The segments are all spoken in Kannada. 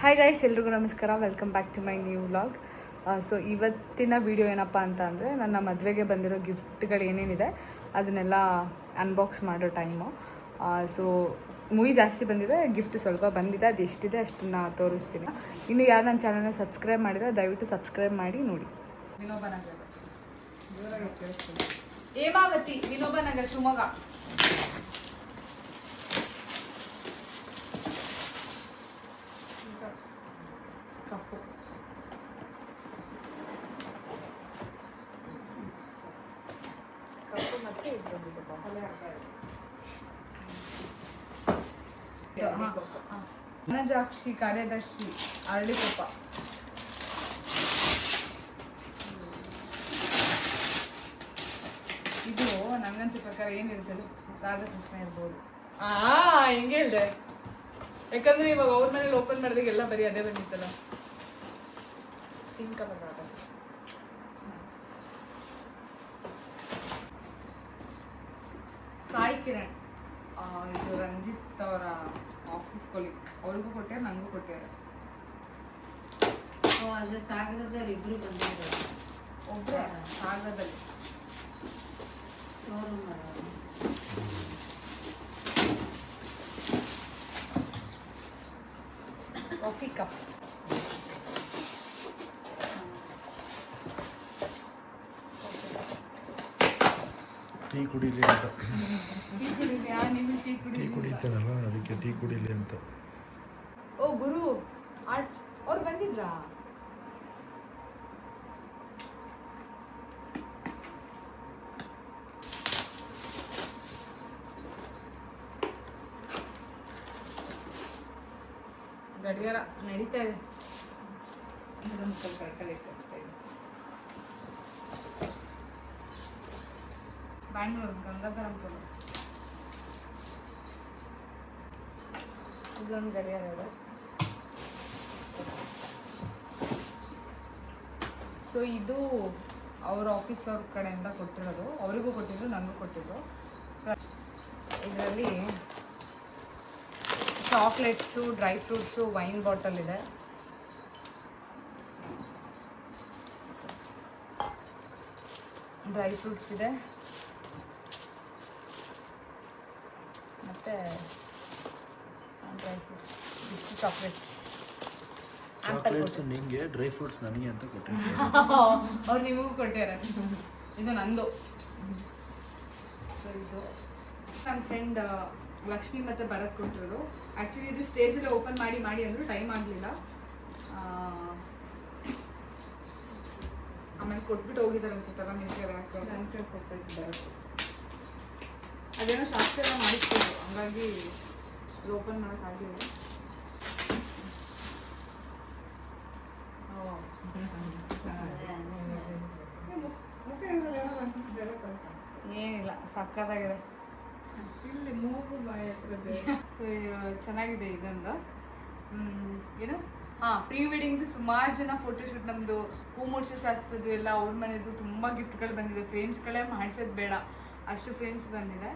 ಹಾಯ್ ಗೈಸ್, ಎಲ್ರಿಗೂ ನಮಸ್ಕಾರ. Welcome back to my new vlog. So ಇವತ್ತಿನ ವಿಡಿಯೋ ಏನಪ್ಪ ಅಂತ ಅಂದರೆ ನನ್ನ ಮದುವೆಗೆ ಬಂದಿರೋ ಗಿಫ್ಟ್ಗಳು ಏನೇನಿದೆ ಅದನ್ನೆಲ್ಲ ಅನ್ಬಾಕ್ಸ್ ಮಾಡೋ ಟೈಮು. ಸೊ ಮೂವಿ ಜಾಸ್ತಿ ಬಂದಿದೆ, ಗಿಫ್ಟ್ ಸ್ವಲ್ಪ ಬಂದಿದೆ. ಅದು ಎಷ್ಟಿದೆ ಅಷ್ಟನ್ನು ತೋರಿಸ್ತೀನಿ. ಇನ್ನು ಯಾರು ನನ್ನ ಚಾನಲ್ನ ಸಬ್ಸ್ಕ್ರೈಬ್ ಮಾಡಿದರೆ ದಯವಿಟ್ಟು ಸಬ್ಸ್ಕ್ರೈಬ್ ಮಾಡಿ ನೋಡಿ. ಹೇಮಾವತಿ, ವಿನೋಬ ನಗರ್, ಶಿವಮೊಗ್ಗ. ಕಪ್ಪು ಕಪ್ಪು ಮತ್ತೆ ವನಜಾಕ್ಷಿ ಕಾರ್ಯದರ್ಶಿ, ಅರಳಿಕೊಪ್ಪ. ಇದು ನಂಗನ್ಸಿದ ಪ್ರಕಾರ ಏನಿರ್ತದೆ, ರಾಧಾಕೃಷ್ಣ ಇರ್ಬೋದು. ಹೆಂಗೆ ಹೇಳ್ದೆ, ಯಾಕಂದ್ರೆ ಇವಾಗ ಅವ್ರ ಮನೇಲಿ ಓಪನ್ ಮಾಡಿದಾಗ ಎಲ್ಲ ಬರೀ ಅದೇ ಬಂದಿತ್ತಲ್ಲ. ಪಿಂಕ್ ಕಲರ್ ಸಾಯಿ ಕಿರಣ್, ಇದು ರಂಜಿತ್ ಅವರ ಆಫೀಸ್ ಕೊಲಿಗ್. ಅವ್ರಿಗೂ ಕೊಟ್ಟಾರ, ನನಗೂ ಕೊಟ್ಟಾರ. ಅದು ಸಾಗರದಲ್ಲಿ ಇಬ್ರು ಬಂದಿದ್ದಾರೆ. ಒಬ್ಬರೇ ಸಾಗರದಲ್ಲಿ ಶೋರೂಮ್ ಕಾಫಿ ಕಪ್. ಟೀ ಕುಡಿಲಿ ಅಂತ. ಟೀ ಕುಡಿತಾರಲ್ಲ ಅದಕ್ಕೆ ಟೀ ಕುಡಿಲಿ ಅಂತ. ಓ ಗುರು ಆರ್ಟ್ಸ್ ಅವ್ರು ಬಂದಿದ್ರಾ? ಗಡಿಯಾರ ನಡೀತಾ ಇದೆ. ಬ್ಯಾಂಗ್ಳೂರು ಗಂಗಾಧರಂಪುರ. ಇಲ್ಲೊಂದು ಗಡಿಯಾರ ಇದೆ. ಸೊ ಇದು ಅವ್ರ ಆಫೀಸ್ ಅವ್ರ ಕಡೆಯಿಂದ ಕೊಟ್ಟಿರೋದು. ಅವರಿಗೂ ಕೊಟ್ಟಿದ್ರು, ನನಗೂ ಕೊಟ್ಟಿದ್ರು. ಇದರಲ್ಲಿ chocolates, dry fruits, wine bottle ಇದೆ. ಡ್ರೈ ಫ್ರೂಟ್ಸ್ ಇದೆ, ಮತ್ತು ಡ್ರೈ ಫ್ರೂಟ್ಸ್, ಇಷ್ಟು ಚಾಕ್ಲೇಟ್ಸ್. ಚಾಕ್ಲೇಟ್ಸ್ ನಿಂಗೆ, ಡ್ರೈ ಫ್ರೂಟ್ಸ್ ನನಗೆ ಅಂತ ಕೊಟ್ಟಿದ್ದಾರೆ. ಅವ್ರು ನಿಮಗೂ ಕೊಟ್ಟಿದ್ದಾರೆ. ಇದು ನಂದು. ಸೊ ಇದು ನನ್ನ ಫ್ರೆಂಡ್ ಲಕ್ಷ್ಮಿ ಮತ್ತು ಭರತ್ ಕೊಟ್ಟಿರೋದು. ಆ್ಯಕ್ಚುಲಿ ಇದು ಸ್ಟೇಜಲ್ಲಿ ಓಪನ್ ಮಾಡಿ ಅಂದರು, ಟೈಮ್ ಆಗಲಿಲ್ಲ. ಆಮೇಲೆ ಕೊಟ್ಬಿಟ್ಟು ಹೋಗಿದ್ದಾರೆ ಅನ್ಸುತ್ತಲ್ಲ. ನಿಮಗೆ ನನ್ನ ಫ್ರೆಂಡ್ ಕೊಟ್ಟಿದ್ದಾರೆ. ಅದೇನೋ ಶಾಸ್ತ್ರ ಎಲ್ಲ ಮಾಡಿಸ್ಬೋದು, ಹಂಗಾಗಿ ಓಪನ್ ಮಾಡೋಕ್ಕಾಗಲಿಲ್ಲ. ಏನಿಲ್ಲ, ಸಕ್ಕತ್ತಾಗಿದೆ. ಇಲ್ಲಿ ಮೂಗು ಬಾಯಿ ಚೆನ್ನಾಗಿದೆ. ಇದೊಂದು ಏನು, ಪ್ರೀ ವೆಡ್ಡಿಂಗ್ದು ಸುಮಾರು ಜನ ಫೋಟೋಶೂಟ್, ನಮ್ಮದು ಹೂ ಮುಡ್ಸೋ ಶಾಸ್ತ್ರದ್ದು ಎಲ್ಲ ಅವ್ರ ಮನೆಯದು ತುಂಬ ಗಿಫ್ಟ್ಗಳು ಬಂದಿದೆ. ಫ್ರೇಮ್ಸ್ಗಳೇ ಮಾಡಿಸೋದು ಬೇಡ, ಅಷ್ಟು ಫ್ರೇಮ್ಸ್ ಬಂದಿದೆ.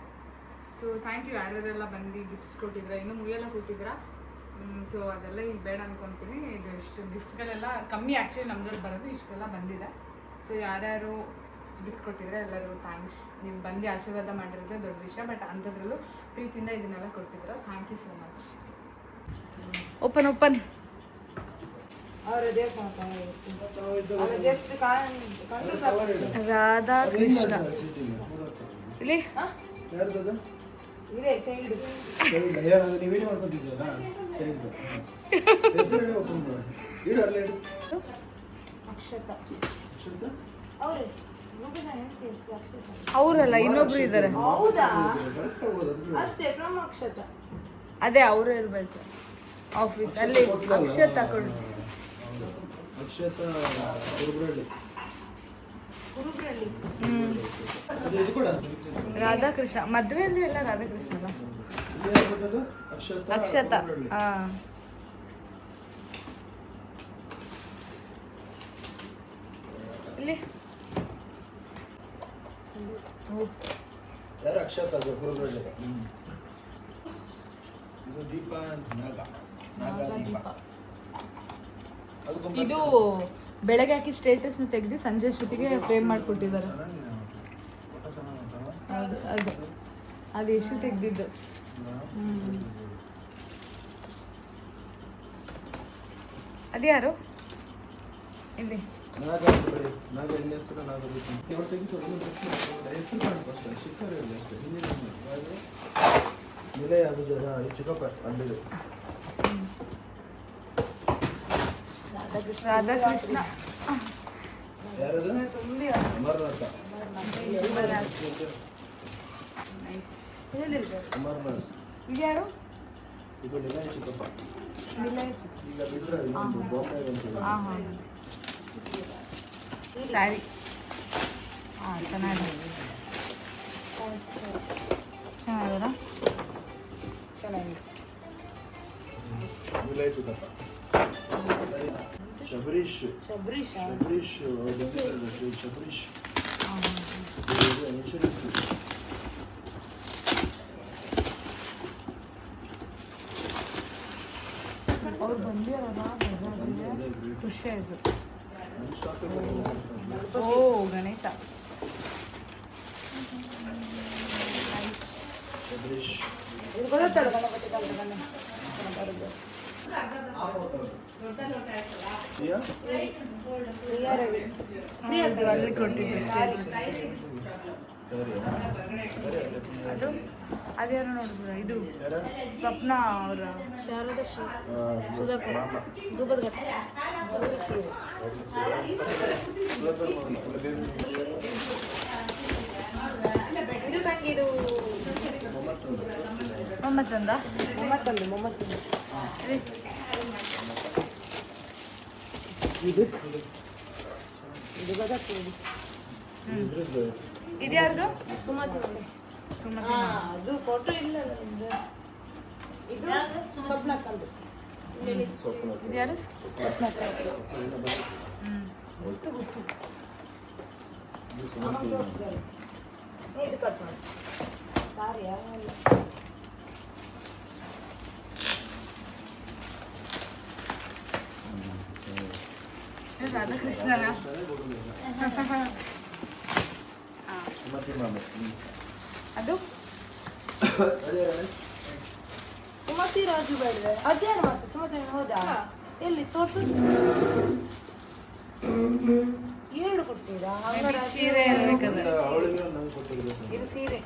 ಸೊ ಥ್ಯಾಂಕ್ ಯು ಯಾರ್ಯಾರೆಲ್ಲ ಬಂದು ಗಿಫ್ಟ್ಸ್ ಕೊಟ್ಟಿದ್ರ, ಇನ್ನೂ ಮುಗಿಯೆಲ್ಲ ಕೊಟ್ಟಿದ್ದೀರಾ. ಸೊ ಅದೆಲ್ಲ ಈಗ ಬೇಡ ಅನ್ಕೊತೀನಿ. ಇದು ಇಷ್ಟು ಗಿಫ್ಟ್ಸ್ಗಳೆಲ್ಲ ಕಮ್ಮಿ ಆ್ಯಕ್ಚುಲಿ ನಮ್ದ್ರಲ್ಲಿ ಬರೋದು, ಇಷ್ಟೆಲ್ಲ ಬಂದಿದೆ. ಸೊ ಯಾರ್ಯಾರು ಗಿಫ್ಟ್ ಕೊಟ್ಟಿದ್ರೆ ಎಲ್ಲರೂ ಥ್ಯಾಂಕ್ಸ್. ನೀವು ಬಂದು ಆಶೀರ್ವಾದ ಮಾಡಿರೋದೇ ದೊಡ್ಡ ವಿಷಯ. ಬಟ್ ಅಂಥದ್ರಲ್ಲೂ ಪ್ರೀತಿಯಿಂದ ಇದನ್ನೆಲ್ಲ ಕೊಟ್ಟಿದ್ರು. Thank you so much. Open Radha Krishna. ಇಲ್ಲಿ ಅವರಲ್ಲ, ಇನ್ನೊಬ್ರು ಇದ್ದಾರೆ. ಅದೇ ಅವರು ಇರ್ಬೇಕು ಆಫೀಸ್ ಅಲ್ಲಿ. ಅಕ್ಷತ್ ತಗೊಂಡು ರಾಧಾಕೃಷ್ಣ ಮದುವೆ ಅಂದ್ರೆ ಎಲ್ಲ ರಾಧಾಕೃಷ್ಣ ಅಲ್ಲ, ಅಕ್ಷತ. ಇಲ್ಲಿ ಯಾರು ಅಕ್ಷತ ಅದು ಹುಡುಗರಲ್ಲಿ. ಇದು ದೀಪ ನಾಗ ದೀಪ. ಇದು ಬೆಳಗ್ಗೆ ಹಾಕಿ ಸ್ಟೇಟಸ್ನ ತೆಗೆದು ಸಂಜೆ ಅಷ್ಟೊತ್ತಿಗೆ ಫ್ರೇಮ್ ಮಾಡಿಕೊಟ್ಟಿದ್ದಾರೆ. ಅದು ಅದು ಅದು ಎಷ್ಟು ತೆಗ್ದಿದ್ದು. ಅದ್ಯಾರು ಇಲ್ಲಿ ರಾಧಾಕೃಷ್ಣ ಇದ್ಯಾರು ಸ್ಯಾರಿ ಚೆನ್ನಾಗಿದೆ ಚೆನ್ನಾಗಿದಲ್ಲ ಚೆನ್ನಾಗಿದೆ. ಶಬರೀಶ್ ಶಬರೀಶ್ ಶಬರೀಶ್ ಶಬರೀಶ್ ಅವ್ರು ಬಂದಿರಲ್ಲ ಖುಷಿ ಆಯಿತು. ಓ ಗಣೇಶ ಶಬರೀಶ್ ಇದು ಗೊತ್ತಾಡು ಗಣಪತಿ ಕಾಲದ ಅಲ್ಲಿ ಕೊಟ್ಟಿದ್ದೆ ಅದು ಅದ್ಯಾರು ನೋಡಿದ್ರು ಇದು ಸ್ವಪ್ನ ಅವರ ಶಾರದಾ ಸುಧಾಕರ್ ಧೂಪದ ಘಟ್ಟ ಇದು ತಂಗಿದು ಮೊಮ್ಮತ್ತಂದ ಮೊಮ್ಮತ್ತಂದು ಇದು ಗೊತ್ತಾಗ್ತದೆ. ಇದ್ಯಾರ್ದು ಸುಮತಿ ಸುಮತಿ ಅದು ಫೋಟೋ ಇಲ್ಲ ನಿಮ್ದು. ಇದು ಸ್ವಪ್ನಕ್ಕಂದು ಇದ್ಯಾರು ಇದು ಕಟ್ ಮಾಡಿ ಸಾರಿ ಯಾವ ರಾಧಾಕೃಷ್ಣನ ಅದು ಸುಮತಿ ರಾಜು ಬೇಡ್ರೆ ಅದ್ಯಾರು ಮತ್ತೆ ಸುಮತಿ ಹೌದಾ ಎಲ್ಲಿ ತೋರ್ಸು ಎರಡು ಕೊಡ್ತೀರಾ ಸೀರೆ ಇರ್ಬೇಕದು. ಇದು ಸೀರೆ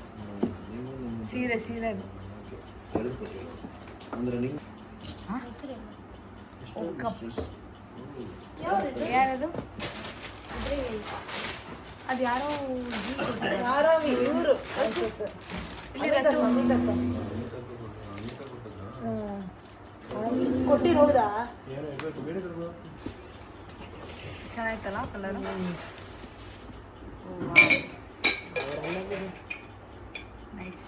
ಸೀರೆ ಸೀರೆ ಅದು ಯಾರದು ಅದು ಯಾರೋ ಯಾರೋ ಇವರು ಕೊಟ್ಟಿರು ಹೌದಾ ಚೆನ್ನಾಯ್ತಲ್ಲ ಕಲರ್. ನೈಸ್.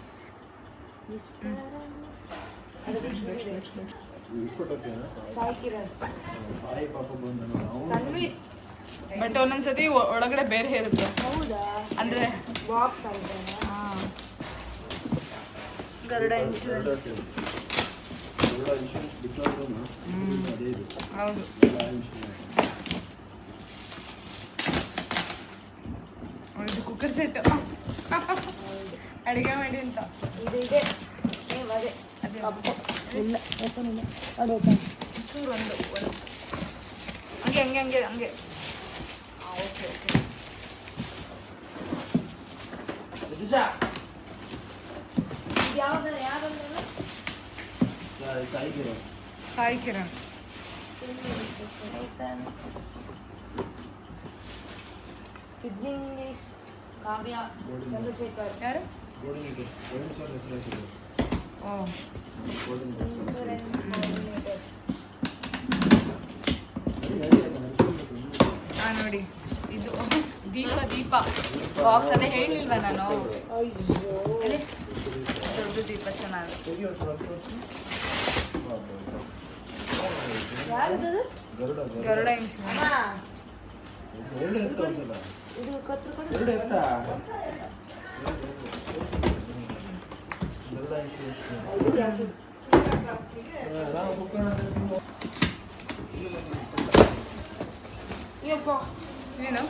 ಬಟ್ ಒಂದೊಂದ್ಸತಿ ಒಳಗಡೆ ಬೇರೆ ಇರುತ್ತೆ. ಹೌದಾ ಅಂದ್ರೆ ಬಾಕ್ಸ್ ಆಗಿದೆ. ಗರುಡ ಇನ್ಶೂರೆನ್ಸ್ ಹೌದು. ಇದು ಕುಕ್ಕರ್ ಸೆಟ್ ಅಡಿಗೆ ಮಾಡಿ ಅಂತ ಇದು ಇದೆ ಅದೇ ಅದೇ ಕಪ್ಪು ಇಲ್ಲ ಓಪನ್ ಅದು ಚೂರು ಒಂದು ಹಂಗೆ ಹಂಗೆ ಹಂಗೆ ಹಂಗೆ ಓಕೆ ಓಕೆ. ಯಾವ್ದಂದ್ರೆ ಸಾಯಿ ಕಿರಣ್ ಸಿದ್ಲಿಂಗೇಶ್ ಕಾವ್ಯ ಚಂದ್ರಶೇಖರ್ ಯಾರು? ಓ ಹಾಂ ನೋಡಿ ಇದು ದೀಪ ದೀಪ ಬಾಕ್ಸ್ ಅದೇ ಹೇಳಿಲ್ವಾ ನಾನು. ಎಲ್ಲಿ ದೊಡ್ಡ ದೀಪ ಚೆನ್ನಾಗಿ ಗರುಡ ಇನ್ಶೂರೆನ್ಸ್. ಇದು ಕತ್ರು ಯಪ್ಪ ಏನು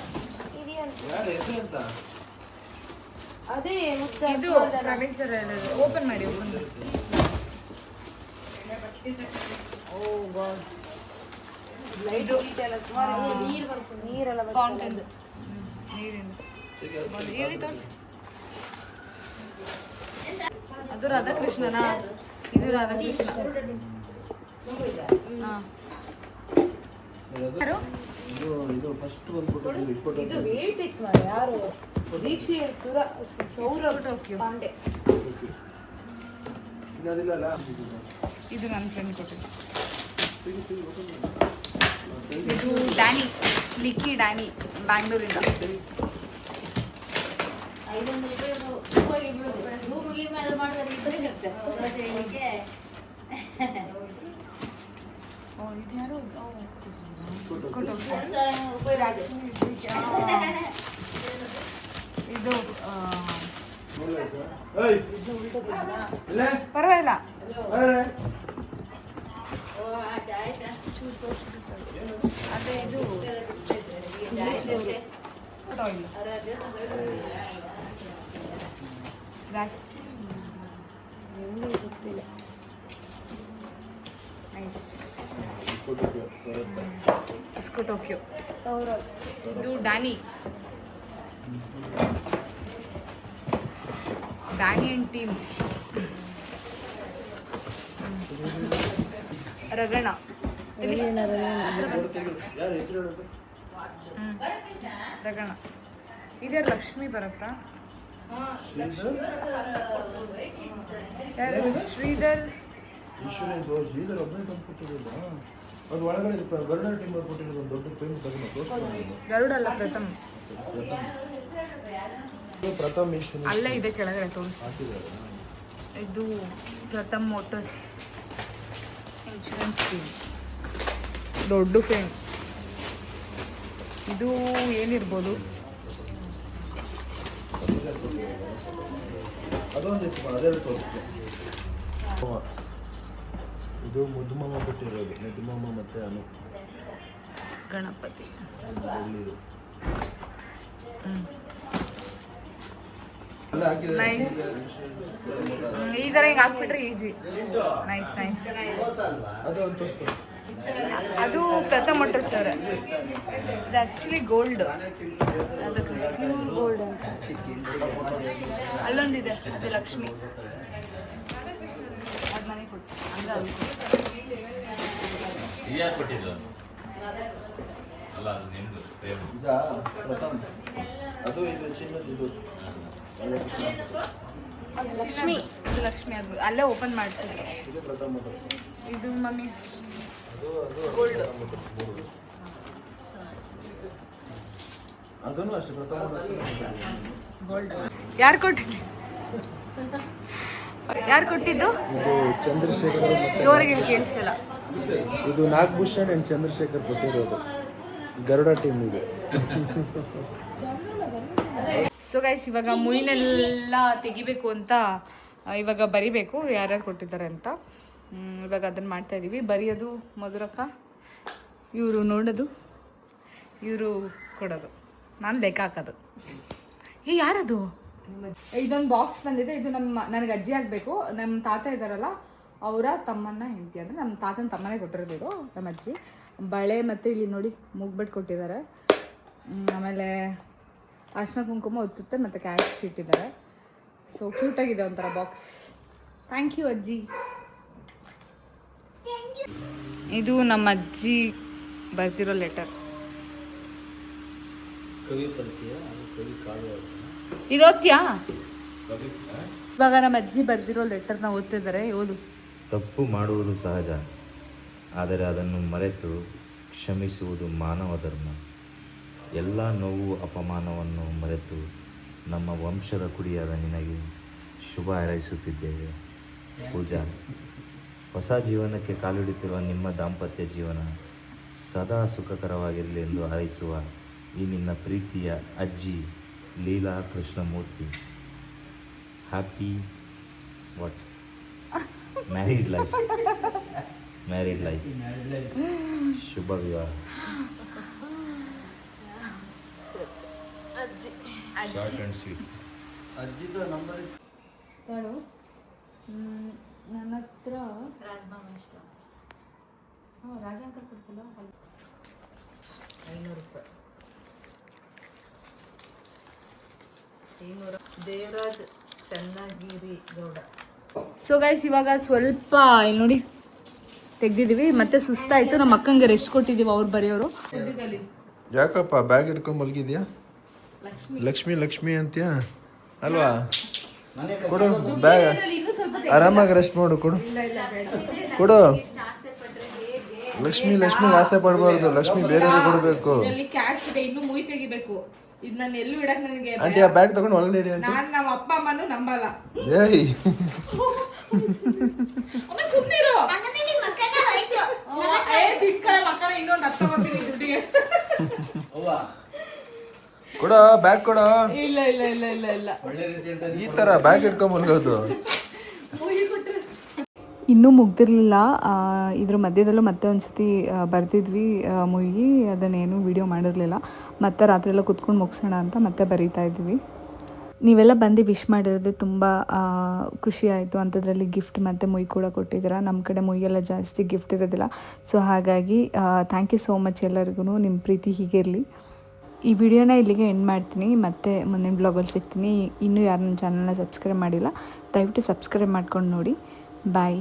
ಇದೆಯಂತ ಯಾರು ಹೆಸರು ಅಂತ ಅದೇ ಮುದ್ದ ಇದು ಪ್ರವೀಣ್ ಸರ್ ಹೇಳೋದು. ಓಪನ್ ಮಾಡಿ ಓಪನ್ ಮಾಡಿ. ಓ ಗಾಡ್ ಲೈಟ್ ಎಲ್ಲ ಸುಮಾರು ನೀರು ಬರ್ತದೆ ನೀರೆಲ್ಲ ಫೌಂಟೇನ್ ನೀರಿಂದ ಇಲ್ಲಿ ತೋರಿಸಿ. ಅದು ರಾಧಾಕೃಷ್ಣನಾ? ಇದು ರಾಧಾಕೃಷ್ಣ. ಹಾಂ ಯಾರು? ಇದು ಫಸ್ಟ್ ಒಂದು ಫೋಟೋ ಇದು ವೇಟ್ ಇತ್ತು ಮಾರ್ರೆ. ಯಾರು ದೀಕ್ಷೆ ಸೌರಭ್ ಟೋಕಿಯೋ. ಪಾಂಡೆ. ಇನ್ನದಿಲ್ಲ ಇದು ನನ್ನ ಫ್ರೆಂಡ್ ಕೊಟ್ಟಿದ್ದು. ಇದು ಡ್ಯಾನಿ, ಲಿಕ್ಕಿ ಡ್ಯಾನಿ, ಬ್ಯಾಂಗ್ಳೂರಿಂದ. ಓ ಇದು ಯಾರು? ಇದು ಪರವಾಗಿಲ್ಲ. ಅದೇ ಇದು ಫೋಟೋ ಇಲ್ಲ. ನೈಸ್. ಇಸ್ಕೋ ಟೋಕಿಯೋ. ಸೌರಭ್ ಇದು ಡ್ಯಾನಿ, ಡ್ಯಾನಿ ಅಂಡ್ ಟೀಮ್. ರಗಣ. ಯಾರು ಹೆಸರು ರಗಣ. ಇದೇ ಲಕ್ಷ್ಮಿ ಬರುತ್ತಾ? ಯಾರು? ಶ್ರೀಧರ್. ಇನ್ಶೂರೆನ್ಸ್ ಶ್ರೀಧರ್ ಒಬ್ಬನೇ ತಂದ್ಕೊಟ್ಟಿರೋದು. ಅದು ಒಳಗಡೆ ಗರುಡ ಟೀಮ್ ಅವ್ರು ಕೊಟ್ಟಿರೋದು ಒಂದು ದೊಡ್ಡ ಫ್ರೇಮ್ ತಗೊಂಡು ಗರುಡಲ್ಲ, ಪ್ರಥಮ್. ಪ್ರಥಮ್ ಇನ್ಶೂರೆನ್ಸ್ ಅಲ್ಲೇ ಇದೆ ಕೆಳಗಡೆ ತೋರಿಸಿ. ಹಾಕಿದ್ದಾರೆ. ಇದು ಪ್ರಥಮ್ ಮೋಟರ್ಸ್ ಇನ್ಶೂರೆನ್ಸ್ ಟೀಮ್, ದೊಡ್ಡ ಫ್ರೇಮ್. ಇದು ಏನಿರ್ಬೋದು? ಅದೊಂದು ಅದೆರಡು ತೋರಿಸ್ತೆ. ಇದು ಮುದ್ದುಮಮ್ಮ ಕೊಟ್ಟಿರೋದು, ಮುದ್ದುಮಮ್ಮ ಮತ್ತೆ ಅನು. ಗಣಪತಿ. ನೈಸ್. ಈ ಥರ ಹಿಂಗೆ ಹಾಕ್ಬಿಟ್ರೆ ಈಸಿ. Nice nice. ಅದು ಒಂದು ತೋರಿಸ್ತಾರೆ. ಅದು ಪ್ರಥಮ್ ಮೋಟರ್ಸ್ ಸರ್. ಇದು ಆ್ಯಕ್ಚುಲಿ ಗೋಲ್ಡ್. ಅದು ಪ್ಯೂರ್ ಗೋಲ್ಡ್ ಅಂತ. ಅಲ್ಲೊಂದಿದೆ, ಅದು ಲಕ್ಷ್ಮಿ. ಅದು ನನಗೆ ಕೊಟ್ಟು ಅಂದರೆ ಅದು ಇದಾ ಪ್ರಥಮ್? ಅದು ಇದು ಚಿನ್ನದ ಇದು ಲಕ್ಷ್ಮಿ. ಇದು ಲಕ್ಷ್ಮಿ. ಅದು ಅಲ್ಲೇ ಓಪನ್ ಮಾಡ್ತಾರೆ. ಇದು ಪ್ರಥಮ್ ಮೋಟರ್ಸ್. ಇದು ಮಮ್ಮಿ ಅದು ಗೋಲ್ಡ್. ಅದನ್ನು ಅಷ್ಟೇ ಪ್ರಥಮ್ ಮೋಟರ್ಸ್. ಗೋಲ್ಡ್. ಯಾರು ಕೊಟ್ಟಿದ್ದು? ಯಾರು ಕೊಟ್ಟಿದ್ದು? ಇದು ಚಂದ್ರಶೇಖರ್ ಮತ್ತೆ ಜೋರಿಗೆ ಕೇಳಿಸ್ತಿಲ್ಲ. ಇದು ನಾಗಭೂಷಣ್ ಅಂಡ್ ಚಂದ್ರಶೇಖರ್ ಕೊಟ್ಟಿರೋದು. ಗರುಡ ಟೀಮ್ ಇದೆ. ಸೊ ಗೈಸ್, ಇವಾಗ ಮುಯಿನೆಲ್ಲ ತೆಗಿಬೇಕು ಅಂತ ಇವಾಗ ಬರಿಬೇಕು ಯಾರ್ಯಾರು ಕೊಟ್ಟಿದ್ದಾರೆ ಅಂತ. ಇವಾಗ ಅದನ್ನು ಮಾಡ್ತಾ ಇದ್ದೀವಿ. ಬರೆಯೋದು ಮಧುರಕ್ಕ, ಇವರು ನೋಡೋದು, ಇವರು ಕೊಡೋದು, ನಾನು ಲೆಕ್ಕ ಹಾಕೋದು. ಯಾರದು? ಇದೊಂದು ಬಾಕ್ಸ್ ಬಂದಿದೆ. ಇದು ನನಗೆ ಅಜ್ಜಿ ಆಗಬೇಕು. ನಮ್ಮ ತಾತ ಇದ್ದಾರಲ್ಲ, ಅವರ ತಮ್ಮನ ಹೆಂಡತಿ. ಅಂದರೆ ನಮ್ಮ ತಾತನ ತಮ್ಮನೇ ಕೊಟ್ಟಿರೋದು ಇದು, ನಮ್ಮ ಅಜ್ಜಿ. ಬಳೆ ಮತ್ತು ಇಲ್ಲಿ ನೋಡಿ ಮೂಗ್ಬೆಟ್ಟು ಕೊಟ್ಟಿದ್ದಾರೆ. ಆಮೇಲೆ ಅರ್ಶಿನ ಕುಂಕುಮ ಒತ್ತುತ್ತೆ ಮತ್ತು ಕ್ಯಾಶ್ ಇಟ್ಟಿದ್ದಾರೆ. ಸೊ ಕ್ಯೂಟಾಗಿದೆ ಒಂಥರ ಬಾಕ್ಸ್. ಥ್ಯಾಂಕ್ ಯು ಅಜ್ಜಿ. ಇದು ನಮ್ಮ ಅಜ್ಜಿ ಬರ್ತಿರೋ ಲೆಟರ್. ಇದು ಓದ್ತೀಯಾ? ಇವಾಗ ನಮ್ಮ ಅಜ್ಜಿ ಬರ್ದಿರೋ ಲೆಟರ್ನ ಓದ್ತಿದ್ದಾರೆ. ಓದು. ತಪ್ಪು ಮಾಡುವುದು ಸಹಜ, ಆದರೆ ಅದನ್ನು ಮರೆತು ಕ್ಷಮಿಸುವುದು ಮಾನವ ಧರ್ಮ. ಎಲ್ಲ ನೋವು ಅಪಮಾನವನ್ನು ಮರೆತು ನಮ್ಮ ವಂಶದ ಕುಡಿಯಾದ ನಿನಗೆ ಶುಭ ಹಾರೈಸುತ್ತಿದ್ದೇವೆ ಪೂಜಾ. ಹೊಸ ಜೀವನಕ್ಕೆ ಕಾಲಿಡುತ್ತಿರುವ ನಿಮ್ಮ ದಾಂಪತ್ಯ ಜೀವನ ಸದಾ ಸುಖಕರವಾಗಿರಲಿ ಎಂದು ಹಾರೈಸುವ ಈ ನಿನ್ನ ಪ್ರೀತಿಯ ಅಜ್ಜಿ Leela Krishnamurthy. Happy what married life ಶುಭ ವಿವಾಹ. ಅಜ್ಜಿ ಶಾರ್ಟ್ ಆ್ಯಂಡ್ ಸ್ವೀಟ್. ನೋಡು ನನ್ನ ಹತ್ರ ರಾಜ್ಮಾ ಇಷ್ಟ. ರಾಜ ಅಂತ ಕೊಡ್ತಿಲ್ಲ 500 ರೂಪಾಯಿ. 500. ದೇವರಾಜ್ ಚನ್ನಗಿರಿ ಗೌಡ. ಸೊ ಗೈಸ್ ಇವಾಗ ಸ್ವಲ್ಪ ಇಲ್ಲಿ ನೋಡಿ ತೆಗ್ದಿದ್ದೀವಿ. ಮತ್ತೆ ಸುಸ್ತಾಯಿತು, ನಮ್ಮ ಅಕ್ಕಂಗೆ ರೆಸ್ಟ್ ಕೊಟ್ಟಿದ್ದೀವಿ ಅವ್ರು ಬರೆಯೋರು. ಯಾಕಪ್ಪ ಬ್ಯಾಗ್ ಹಿಡ್ಕೊಂಡ್ ಮಲಗಿದ್ಯಾ? ಲಕ್ಷ್ಮಿ ಲಕ್ಷ್ಮಿ ಅಂತ್ಯಾ ಅಲ್ವಾ? ಕೊಡು ಬ್ಯಾಗ್, ಆರಾಮಾಗಿ ರೆಸ್ಟ್ ಮಾಡು. ಕೊಡು ಕೊಡು. ಲಕ್ಷ್ಮಿ ಲಕ್ಷ್ಮಿಗೆ ಆಸೆ ಪಡಬಾರ್ದು, ಲಕ್ಷ್ಮಿ ಬೇರೆಯವ್ರಿಗೆ ಕೊಡಬೇಕು. ಕ್ಯಾಶ್ ಇದೆ, ಇನ್ನು ಮುಯ್ ತೆಗಿಬೇಕು. ಇದು ನಾನು ಎಲ್ಲೂ ಇಡಕ್ ನನಗೆ ಆಂಟಿ ಆ ಬ್ಯಾಗ್ ತಗೊಂಡು ಒಳಗಡೆ ಇಡಿ ಆಂಟಿ. ನಾನು ನಮ್ಮ ಅಪ್ಪ ಅಮ್ಮನೂ ನಂಬಲ್ಲ. ಏಯ್ ಸುಮ್ಮನಿರು. ಮಕ್ಕಳ ಇನ್ನೊಂದು ಹತ್ತ ಬರ್ತೀನಿ ದುಡ್ಡಿಗೆ. ಕೊಡ ಬ್ಯಾಗ್ ಕೊಡ. ಇಲ್ಲ ಇಲ್ಲ ಇಲ್ಲ ಇಲ್ಲ ಇಲ್ಲ ಈ ತರ ಬ್ಯಾಗ್ ಹಿಡ್ಕೊಂಡ್ ಮಲ್ಗೋದು. ಇನ್ನೂ ಮುಗ್ದಿರಲಿಲ್ಲ. ಇದ್ರ ಮಧ್ಯದಲ್ಲೂ ಮತ್ತೆ ಒಂದು ಸತಿ ಬರ್ತಿದ್ವಿ ಮುಯ್ಯಿ, ಅದನ್ನೇನು ವೀಡಿಯೋ ಮಾಡಿರಲಿಲ್ಲ. ಮತ್ತೆ ರಾತ್ರಿ ಎಲ್ಲ ಕುತ್ಕೊಂಡು ಮುಗಿಸೋಣ ಅಂತ ಮತ್ತೆ ಬರೀತಾ ಇದ್ವಿ. ನೀವೆಲ್ಲ ಬಂದು ವಿಶ್ ಮಾಡಿರೋದು ತುಂಬ ಖುಷಿ ಆಯಿತು. ಅಂಥದ್ರಲ್ಲಿ ಗಿಫ್ಟ್ ಮತ್ತು ಮುಯ್ ಕೂಡ ಕೊಟ್ಟಿದ್ದೀರಾ. ನಮ್ಮ ಕಡೆ ಮುಯ್ಯೆಲ್ಲ ಜಾಸ್ತಿ ಗಿಫ್ಟ್ ಇರೋದಿಲ್ಲ. ಸೊ ಹಾಗಾಗಿ ಥ್ಯಾಂಕ್ ಯು ಸೋ ಮಚ್ ಎಲ್ಲರಿಗೂ. ನಿಮ್ಮ ಪ್ರೀತಿ ಹೀಗೆ ಇರಲಿ. ಈ ವಿಡಿಯೋನ ಇಲ್ಲಿಗೆ ಎಂಡ್ ಮಾಡ್ತೀನಿ. ಮತ್ತೆ ಮುಂದಿನ ಬ್ಲಾಗಲ್ಲಿ ಸಿಗ್ತೀನಿ. ಇನ್ನೂ ಯಾರು ನನ್ನ ಚಾನಲ್ನ ಸಬ್ಸ್ಕ್ರೈಬ್ ಮಾಡಿಲ್ಲ, ದಯವಿಟ್ಟು ಸಬ್ಸ್ಕ್ರೈಬ್ ಮಾಡ್ಕೊಂಡು ನೋಡಿ. ಬಾಯ್.